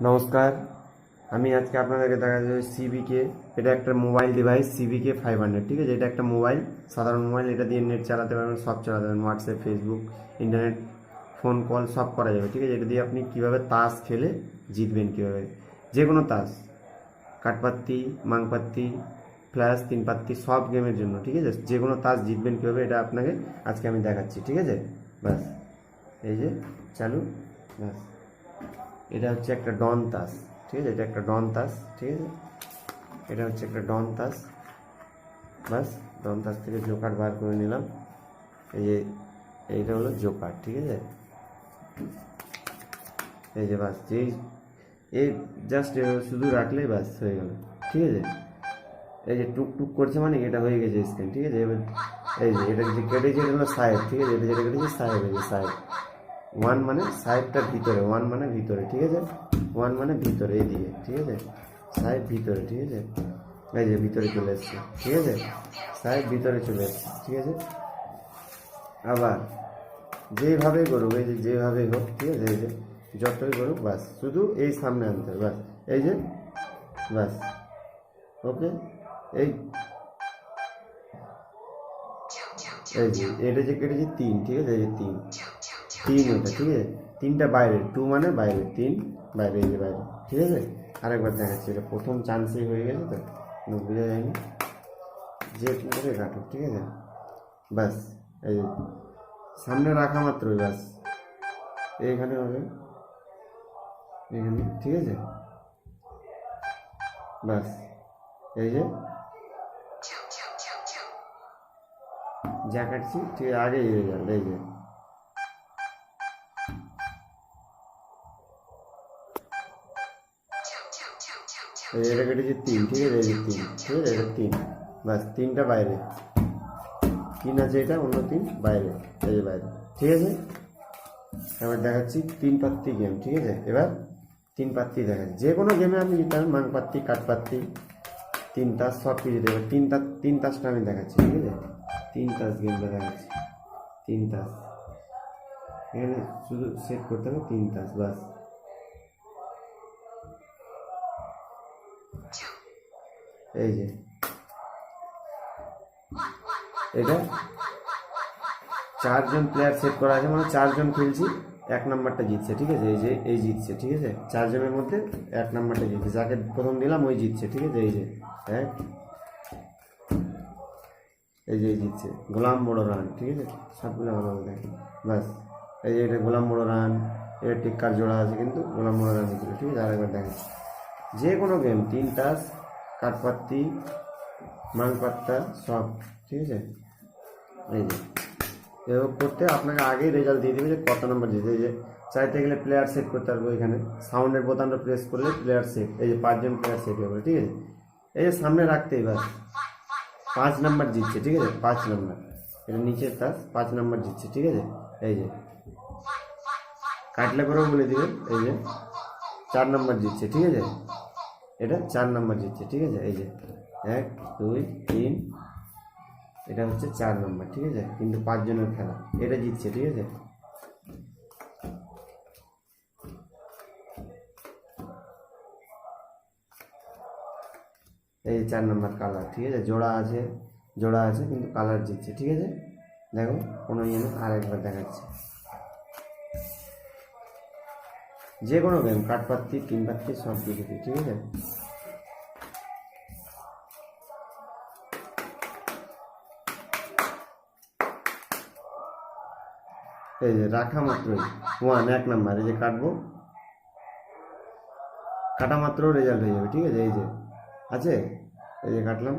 নমস্কার, আমি আজকে আপনাদেরকে দেখা যাবে সিবিকে। এটা একটা মোবাইল ডিভাইস সিবিকে 500, ঠিক আছে। এটা একটা মোবাইল, সাধারণ মোবাইল। এটা দিয়ে নেট চালাতে পারবেন, সব চালাতে পারবেন, WhatsApp, Facebook, internet, phone call সব করা যাবে, ঠিক আছে। এটা দিয়ে আপনি কীভাবে তাস খেলে জিতবেন, কীভাবে যে কোনো তাস, কাঠপাত্তি, মাংপাত্তি, ফ্ল্যাশ, তিন পাত্তি, সব গেমের জন্য, ঠিক আছে। যে কোনো তাস জিতবেন কীভাবে এটা আপনাকে আজকে আমি দেখাচ্ছি, ঠিক আছে। ব্যাস, এই যে চালু, ব্যাস। এটা হচ্ছে একটা ডন তাস, ঠিক আছে। এটা একটা ডন তাস, ঠিক আছে। এটা হচ্ছে একটা ডন তাস। বাস, ডন তাস থেকে জোকার বার করে নিলাম। এই যে এইটা হলো জোকার, ঠিক আছে। এই যে বাস, যেই এই জাস্ট শুধু রাখলেই বাস হয়ে গেল, ঠিক আছে। এই যে টুক টুক করছে মানে এটা হয়ে গেছে স্ক্রিন, ঠিক আছে। এবার এই যে এটা যে কেটেছে এটা হলো সাহেব, ঠিক আছে। এটা যেটা কেটেছে সাহেব, এই যে সাহেব। ওয়ান মানে সাহেবটার ভিতরে, ওয়ান মানে ভিতরে, ঠিক আছে। ওয়ান মানে ভিতরে, এইদিকে, ঠিক আছে। সাহেব ভিতরে, ঠিক আছে। এই যে ভিতরে চলে এসছে, ঠিক আছে। সাহেব ভিতরে চলে এসছে, ঠিক আছে। আবার যেভাবে করুক, এই যে যেভাবে হোক, ঠিক আছে। এই যে যতই করুক বাস, শুধু এই সামনে আনতে হবে, বাস। এই যে বাস, ওকে। এই এই যে এটা যে কেটেছে তিন, ঠিক আছে। এই যে তিন, তিন ওটা, ঠিক আছে। তিনটা বাইরে, টু মানে বাইরে, তিন বাইরে, এই যে বাইরে, ঠিক আছে। আরেকবার দেখাচ্ছি, এটা প্রথম চান্সেই হয়ে গেছে তো, কোনো বোঝা যায়নি। যে করে কাটো, ঠিক আছে। বাস, এই সামনে রাখা মাত্রই বাস এইখানে হবে, এখানে, ঠিক আছে। বাস, এই যে যা কাটছি ঠিক আগেই হয়ে যাবে, এই যে এটা কেটেছি তিন, ঠিক আছে। এই যে তিন, ঠিক আছে। এটা তিন, বাস তিনটা বাইরে, তিন আছে, এটা অন্য তিন বাইরে, এই যে বাইরে, ঠিক আছে। এবার দেখাচ্ছি তিন পাত্তি গেম, ঠিক আছে। এবার তিন পাত্তি দেখাচ্ছি, যে কোনো গেমে আপনি জিতে পারেন, মাং পাত্তি, কাঠ পাত্তি, তিন তাস, সব কিছু দেবে। তিন তাসটা আমি দেখাচ্ছি, ঠিক আছে। তিন তাস গেমটা দেখাচ্ছি, তিন তাস। এখানে শুধু সেট করতে হবে তিন তাস, বাস। এই যে এটা চারজন প্লেয়ার সেট করা আছে, মানে চারজন খেলছি, এক নাম্বারটা জিতছে, ঠিক আছে। এই যে এই জিতছে, ঠিক আছে। চারজনের মধ্যে এক নাম্বারটা জিতছে, যাকে প্রথম দিলাম ওই জিতছে, ঠিক আছে। এই যে এক, এই যে জিতছে গোলাম বড় রান, ঠিক আছে। সবগুলো ভালোভাবে দেখেন, বাস। এই যে এটা গোলাম বড় রান, এটা টিক্কার জোড়া আছে, কিন্তু গোলাম বড় রান জিতল, ঠিক আছে। আরেকবার দেখেন, যে কোনো গেম, তিন তাস, কাঠপাত্তি, মাংপাত্তা, সব, ঠিক আছে। এই যে এভাবে করতে আপনাকে আগেই রেজাল্ট দিয়ে দেবে যে কত নম্বর জিতে। এই যে চাইতে গেলে প্লেয়ার সেট করতে পারবো, এখানে সাউন্ডের বোতামটা প্রেস করলে প্লেয়ার সেট, এই যে পাঁচজন প্লেয়ার সেট হবে, ঠিক আছে। এই যে সামনে রাখতে এবার 5 নাম্বার জিতছে, ঠিক আছে। 5 নাম্বার, এটা নিচের তাস, 5 নাম্বার জিতছে, ঠিক আছে। এই যে কাটলে করেও বলে দিবেন, এই যে 4 নাম্বার জিতছে, ঠিক আছে। এটা 4 নাম্বার জিতছে, ঠিক আছে। এই যে 1 2 3, এটা হচ্ছে 4 নাম্বার, ঠিক আছে। কিন্তু 5 জনের খেলা, এটা জিতছে, ঠিক আছে। এই 4 নাম্বার কালার, ঠিক আছে। জোড়া আছে, জোড়া আছে, কিন্তু কালার জিতছে, ঠিক আছে। দেখো কোনো ইয়ে না, আরেকবার দেখাচ্ছি। যে কোনো গেম, কাঠপাত্তি, তিন পাত্তি, সব জিতেছি, ঠিক আছে। এই যে রাখা মাত্রই ওয়ান, এক নাম্বার, এই যে কাটবো, কাটা মাত্র রেজাল্ট হয়ে যাবে, ঠিক আছে। এই যে আছে, এই যে কাটলাম,